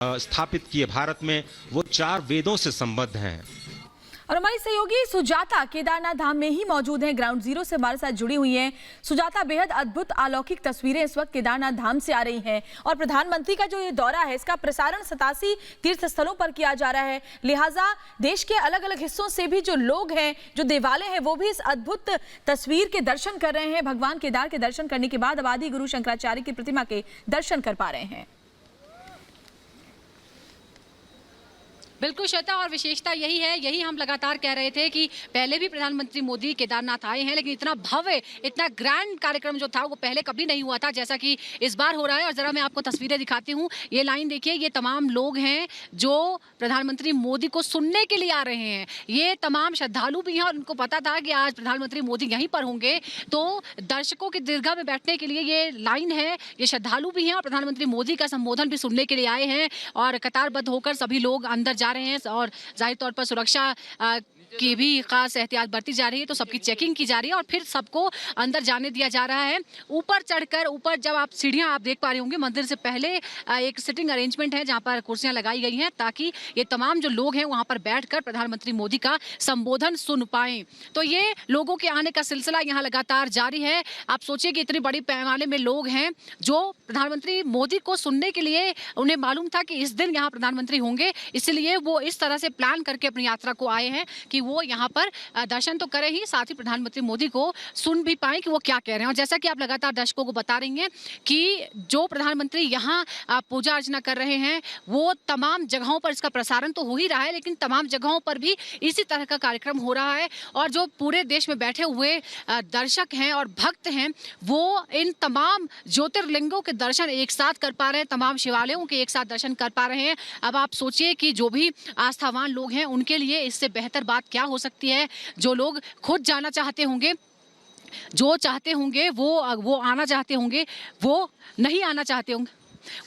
स्थापित किए भारत में, वो 4 वेदों से संबद्ध हैं। और हमारी सहयोगी सुजाता केदारनाथ धाम में ही मौजूद हैं, ग्राउंड जीरो से हमारे साथ जुड़ी हुई हैं। सुजाता, बेहद अद्भुत अलौकिक तस्वीरें इस वक्त केदारनाथ धाम से आ रही हैं और प्रधानमंत्री का जो ये दौरा है इसका प्रसारण 87 तीर्थ स्थलों पर किया जा रहा है, लिहाजा देश के अलग अलग हिस्सों से भी जो लोग हैं, जो देवालय हैं, वो भी इस अद्भुत तस्वीर के दर्शन कर रहे हैं। भगवान केदार के दर्शन करने के बाद अब आदि गुरु शंकराचार्य की प्रतिमा के दर्शन कर पा रहे हैं। बिल्कुल श्वेता, और विशेषता यही है, यही हम लगातार कह रहे थे कि पहले भी प्रधानमंत्री मोदी केदारनाथ आए हैं, लेकिन इतना भव्य, इतना ग्रैंड कार्यक्रम जो था वो पहले कभी नहीं हुआ था जैसा कि इस बार हो रहा है। और जरा मैं आपको तस्वीरें दिखाती हूँ। ये लाइन देखिए, ये तमाम लोग हैं जो प्रधानमंत्री मोदी को सुनने के लिए आ रहे हैं। ये तमाम श्रद्धालु भी हैं और उनको पता था कि आज प्रधानमंत्री मोदी यहीं पर होंगे, तो दर्शकों की दीर्घा में बैठने के लिए ये लाइन है। ये श्रद्धालु भी हैं और प्रधानमंत्री मोदी का संबोधन भी सुनने के लिए आए हैं और कतारबद्ध होकर सभी लोग अंदर जा रहे हैं और जाहिर तौर पर सुरक्षा की भी खास एहतियात बरती जा रही है, तो सबकी चेकिंग की जा रही है और फिर सबको अंदर जाने दिया जा रहा है। ऊपर चढ़कर, ऊपर जब आप सीढ़ियां आप देख पा रहे होंगे, मंदिर से पहले एक सिटिंग अरेंजमेंट है जहां पर कुर्सियां लगाई गई हैं ताकि ये तमाम जो लोग हैं वहां पर बैठकर प्रधानमंत्री मोदी का संबोधन सुन पाएं। तो ये लोगों के आने का सिलसिला यहाँ लगातार जारी है। आप सोचिए कि इतनी बड़ी पैमाने में लोग हैं जो प्रधानमंत्री मोदी को सुनने के लिए, उन्हें मालूम था कि इस दिन यहाँ प्रधानमंत्री होंगे, इसलिए वो इस तरह से प्लान करके अपनी यात्रा को आए हैं कि वो यहाँ पर दर्शन तो करें ही, साथ ही प्रधानमंत्री मोदी को सुन भी पाएं कि वो क्या कह रहे हैं। और जैसा कि आप लगातार दर्शकों को बता रही हैं कि जो प्रधानमंत्री यहाँ पूजा अर्चना कर रहे हैं, वो तमाम जगहों पर इसका प्रसारण तो हो ही रहा है, लेकिन तमाम जगहों पर भी इसी तरह का कार्यक्रम हो रहा है। और जो पूरे देश में बैठे हुए दर्शक हैं और भक्त हैं, वो इन तमाम ज्योतिर्लिंगों के दर्शन एक साथ कर पा रहे हैं, तमाम शिवालयों के एक साथ दर्शन कर पा रहे हैं। अब आप सोचिए कि जो भी आस्थावान लोग हैं उनके लिए इससे बेहतर बात क्या हो सकती है। जो लोग खुद जाना चाहते होंगे, जो चाहते होंगे वो आना चाहते होंगे, वो नहीं आना चाहते होंगे,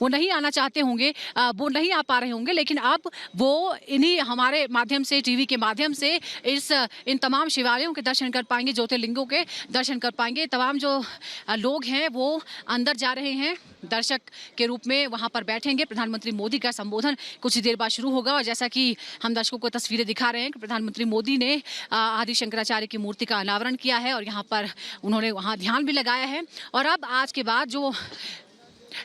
वो नहीं आना चाहते होंगे, वो नहीं आ पा रहे होंगे, लेकिन अब वो इन्हीं हमारे माध्यम से, टीवी के माध्यम से इन तमाम शिवालयों के दर्शन कर पाएंगे, ज्योतिर्लिंगों के दर्शन कर पाएंगे। तमाम जो लोग हैं वो अंदर जा रहे हैं, दर्शक के रूप में वहां पर बैठेंगे। प्रधानमंत्री मोदी का संबोधन कुछ ही देर बाद शुरू होगा और जैसा कि हम दर्शकों को तस्वीरें दिखा रहे हैं कि प्रधानमंत्री मोदी ने आदि शंकराचार्य की मूर्ति का अनावरण किया है और यहाँ पर उन्होंने वहाँ ध्यान भी लगाया है। और अब आज के बाद जो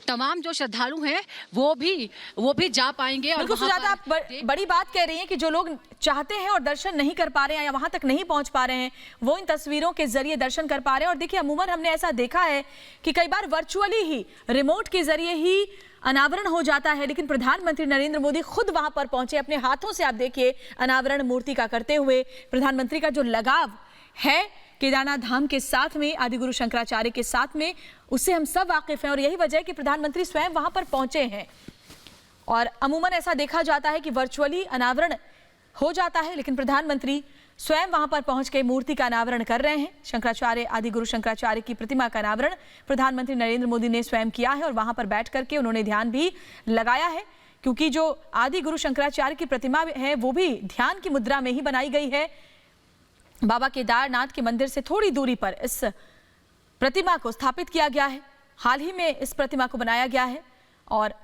तमाम जो श्रद्धालु हैं वो भी जा पाएंगे। और सुजाता, आप बड़ी बात कह रही हैं कि जो लोग चाहते हैं और दर्शन नहीं कर पा रहे हैं या वहां तक नहीं पहुंच पा रहे हैं, वो इन तस्वीरों के जरिए दर्शन कर पा रहे हैं। और देखिए, अमूमन हमने ऐसा देखा है कि कई बार वर्चुअली ही, रिमोट के जरिए ही अनावरण हो जाता है, लेकिन प्रधानमंत्री नरेंद्र मोदी खुद वहां पर पहुंचे, अपने हाथों से आप देखिए अनावरण मूर्ति का करते हुए। प्रधानमंत्री का जो लगाव है केदारनाथ धाम के साथ में, आदि गुरु शंकराचार्य के साथ में, उससे हम सब वाकिफ हैं और यही वजह है कि प्रधानमंत्री स्वयं वहां पर पहुंचे हैं। और अमूमन ऐसा देखा जाता है कि वर्चुअली अनावरण हो जाता है, लेकिन प्रधानमंत्री स्वयं वहां पर पहुंच के मूर्ति का अनावरण कर रहे हैं। शंकराचार्य, आदि गुरु शंकराचार्य की प्रतिमा का अनावरण प्रधानमंत्री नरेंद्र मोदी ने स्वयं किया है और वहां पर बैठ करके उन्होंने ध्यान भी लगाया है, क्योंकि जो आदि गुरु शंकराचार्य की प्रतिमा है वो भी ध्यान की मुद्रा में ही बनाई गई है। बाबा केदारनाथ के मंदिर से थोड़ी दूरी पर इस प्रतिमा को स्थापित किया गया है। हाल ही में इस प्रतिमा को बनाया गया है और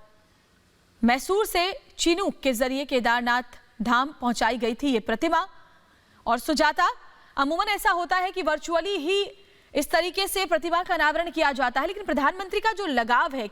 मैसूर से चिनूक के जरिए केदारनाथ धाम पहुंचाई गई थी ये प्रतिमा। और सुजाता, अमूमन ऐसा होता है कि वर्चुअली ही इस तरीके से प्रतिमा का अनावरण किया जाता है, लेकिन प्रधानमंत्री का जो लगाव है